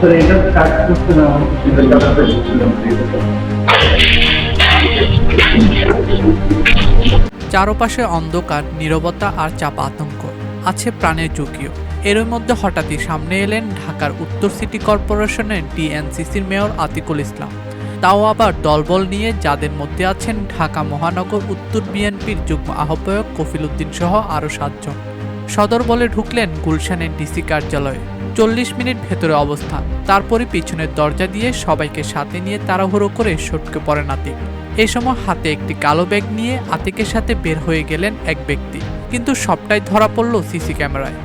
এটা কাজ করতে না চারপাশে অন্ধকার, নীরবতা আর চাপা আতঙ্ক, আছে প্রাণের ঝুঁকিও। এর মধ্যে হঠাৎই সামনে এলেন ঢাকার উত্তর সিটি কর্পোরেশনের ডিএনসিসির মেয়র আতিকুল ইসলাম, তাও আবার দলবল নিয়ে, যাদের মধ্যে আছেন ঢাকা মহানগর উত্তর বিএনপির যুগ্ম আহ্বায়ক কফিল উদ্দিন সহ আরও 7 জন। সদর বলে ঢুকলেন গুলশানের ডিসি কার্যালয়ে। 40 মিনিট ভেতরে অবস্থান, তারপরে পিছনের দরজা দিয়ে সবাইকে সাথে নিয়ে তাড়াহুড়ো করে সটকে পড়েন আতিক। এই সময় হাতে একটি কালো ব্যাগ নিয়ে আতিকের সাথে বের হয়ে গেলেন এক ব্যক্তি, কিন্তু সবটাই ধরা পড়ল সিসি ক্যামেরায়।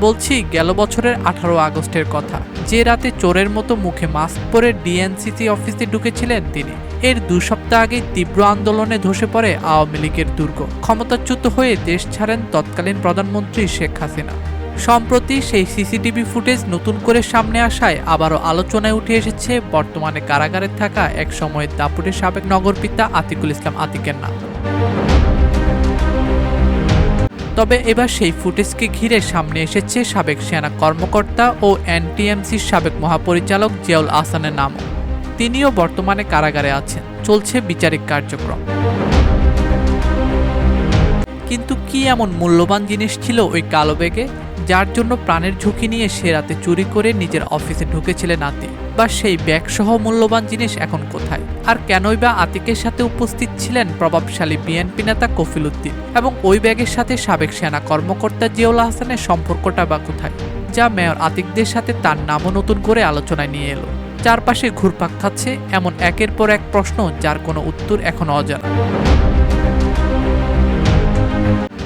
বলছি গেল বছরের 18 আগস্টের কথা, যে রাতে চোরের মতো মুখে মাস্ক পরে ডিএনসিসি অফিসে ঢুকেছিলেন তিনি। এর 2 সপ্তাহ আগে তীব্র আন্দোলনে ধসে পড়ে আওয়ামী লীগের দুর্গ, ক্ষমতাচ্যুত হয়ে দেশ ছাড়েন তৎকালীন প্রধানমন্ত্রী শেখ হাসিনা। সম্প্রতি সেই সিসিটিভি ফুটেজ নতুন করে সামনে আসায় আবারও আলোচনায় উঠে এসেছে বর্তমানে কারাগারে থাকা এক সময়ের দাপুটে সাবেক নগরপিতা আতিকুল ইসলাম আতিকের নাম। তবে এবার সেই ফুটেজকে ঘিরে সামনে এসেছে সাবেক সেনা কর্মকর্তা ও এনটিএমসির সাবেক মহাপরিচালক জিয়াউল আহসানের নামও। তিনিও বর্তমানে কারাগারে আছেন, চলছে বিচারিক কার্যক্রম। কিন্তু কি এমন মূল্যবান জিনিস ছিল ওই কালো ব্যাগে, যার জন্য প্রাণের ঝুঁকি নিয়ে সে রাতে চুরি করে নিজের অফিসে ঢুকেছিলেন আতিক? বা সেই ব্যাগ সহ মূল্যবান জিনিস এখন কোথায়? আর কেনই বা আতিকের সাথে উপস্থিত ছিলেন প্রভাবশালী বিএনপি নেতা কফিল উদ্দিন, এবং ওই ব্যাগের সাথে সাবেক সেনা কর্মকর্তা জিয়াউল আহসানের সম্পর্কটা বা কোথায়, যা মেয়র আতিকদের সাথে তার নামও নতুন করে আলোচনায় নিয়ে এলো? চারপাশে ঘুরপাক খাচ্ছে এমন একের পর এক প্রশ্ন, যার কোনো উত্তর এখনো অজানা।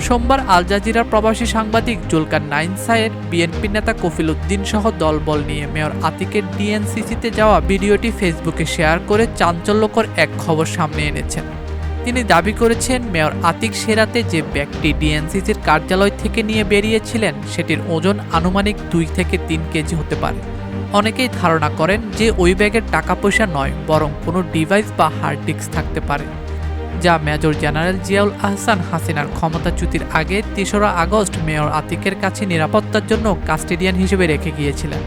সোমবার আল জাজিরার প্রবাসী সাংবাদিক জুলকার নাইন সায়ের বিএনপি নেতা কফিল উদ্দিন সহ দলবল নিয়ে মেয়র আতিকের ডিএনসিসিতে যাওয়া ভিডিওটি ফেসবুকে শেয়ার করে চাঞ্চল্যকর এক খবর সামনে এনেছেন। তিনি দাবি করেছেন, মেয়র আতিক সে রাতে যে ব্যাগটি ডিএনসিসির কার্যালয় থেকে নিয়ে বেরিয়েছিলেন সেটির ওজন আনুমানিক 2 থেকে 3 কেজি হতে পারে। অনেকেই ধারণা করেন যে ওই ব্যাগের টাকা পয়সা নয়, বরং কোনো ডিভাইস বা হার্ড ডিস্ক থাকতে পারে, যা মেজর জেনারেল জিয়াউল আহসান হাসিনার ক্ষমতাচ্যুতির আগে 3রা আগস্ট মেয়র আতিকের কাছে নিরাপত্তার জন্য কাস্টেডিয়ান হিসেবে রেখে গিয়েছিলেন।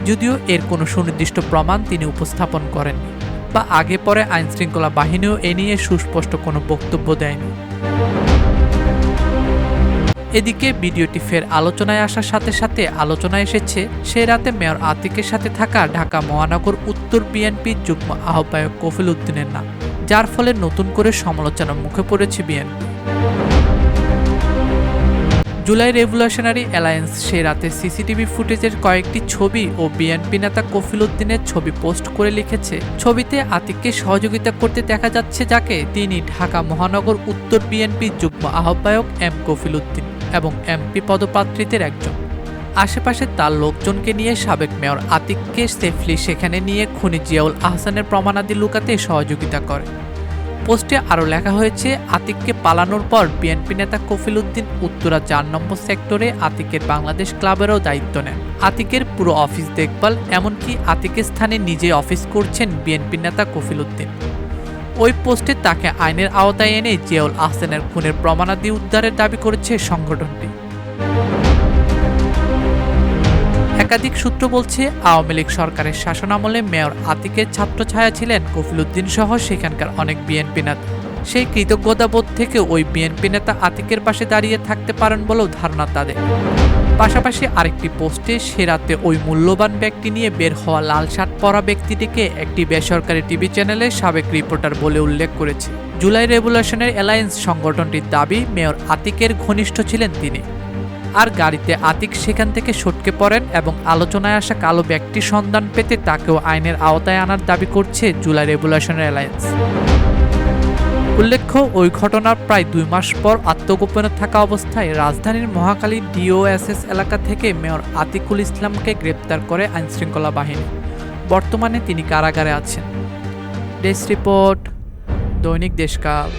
যদিও এর কোনো সুনির্দিষ্ট প্রমাণ তিনি উপস্থাপন করেননি, বা আগে পরে আইনশৃঙ্খলা বাহিনীও এ নিয়ে সুস্পষ্ট কোনো বক্তব্য দেয়নি। এদিকে ভিডিওটি ফের আলোচনায় আসার সাথে সাথে আলোচনায় এসেছে সে রাতে মেয়র আতিকের সাথে থাকা ঢাকা মহানগর উত্তর বিএনপির যুগ্ম আহ্বায়ক কফিল উদ্দিনের নাম, যার ফলে নতুন করে সমালোচনার মুখে পড়েছে বিএনপি। জুলাই রেভলিউশনারি অ্যালায়েন্স সে রাতে সিসিটিভি ফুটেজের কয়েকটি ছবি ও বিএনপি নেতা কফিল উদ্দিনের ছবি পোস্ট করে লিখেছে, ছবিতে আতিককে সহযোগিতা করতে দেখা যাচ্ছে যাকে, তিনি ঢাকা মহানগর উত্তর বিএনপির যুগ্ম আহ্বায়ক এম কফিল উদ্দিন এবং এমপি পদপ্রার্থীদের একজন। আশেপাশে তার লোকজনকে নিয়ে সাবেক মেয়র আতিককে সেফলি সেখানে নিয়ে খুনি জিয়াউল আহসানের প্রমাণাদি লুকাতে সহযোগিতা করে। পোস্টে আরও লেখা হয়েছে, আতিককে পালানোর পর বিএনপি নেতা কফিল উদ্দিন উত্তরা 4 নম্বর সেক্টরে আতিকের বাংলাদেশ ক্লাবেরও দায়িত্ব নেন। আতিকের পুরো অফিস দেখভাল, এমনকি আতিকের স্থানে নিজে অফিস করছেন বিএনপি নেতা কফিল উদ্দিন। ওই পোস্টে তাকে আইনের আওতায় এনে জিয়াউল আহসানের খুনের প্রমাণাদি উদ্ধারের দাবি করেছে সংগঠনটি। একাধিক সূত্র বলছে, আওয়ামী লীগ সরকারের শাসনামলে মেয়র আতিকের ছাত্রছায়া ছিলেন কফিল উদ্দিন সহ সেখানকার অনেক বিএনপি নেতা। সেই কৃতজ্ঞতাবোধ থেকে ওই বিএনপি নেতা আতিকের পাশে দাঁড়িয়ে থাকতে পারেন বলেও ধারণা তাদের। পাশাপাশি আরেকটি পোস্টে সে রাতে ওই মূল্যবান ব্যাগটি নিয়ে বের হওয়া লাল শার্ট পরা ব্যক্তিটিকে একটি বেসরকারি টিভি চ্যানেলের সাবেক রিপোর্টার বলে উল্লেখ করেছে। জুলাই রেভলিউশনারি অ্যালায়েন্স সংগঠনটির দাবি, মেয়র আতিকের ঘনিষ্ঠ ছিলেন তিনি। আর গাড়িতে আতিক সেখান থেকে সটকে পড়েন এবং আলোচনায় আসা কালো ব্যাগটির সন্ধান পেতে তাকেও আইনের আওতায় আনার দাবি করছে জুলাই রেভলিউশনারি অ্যালায়েন্স। উল্লেখ্য, ওই ঘটনার প্রায় 2 মাস পর আত্মগোপনে থাকা অবস্থায় রাজধানীর মহাখালী ডিওএসএস এলাকা থেকে মেয়র আতিকুল ইসলামকে গ্রেপ্তার করে আইনশৃঙ্খলা বাহিনী। বর্তমানে তিনি কারাগারে আছেন। ডেস্ক রিপোর্ট, দৈনিক দেশকাল।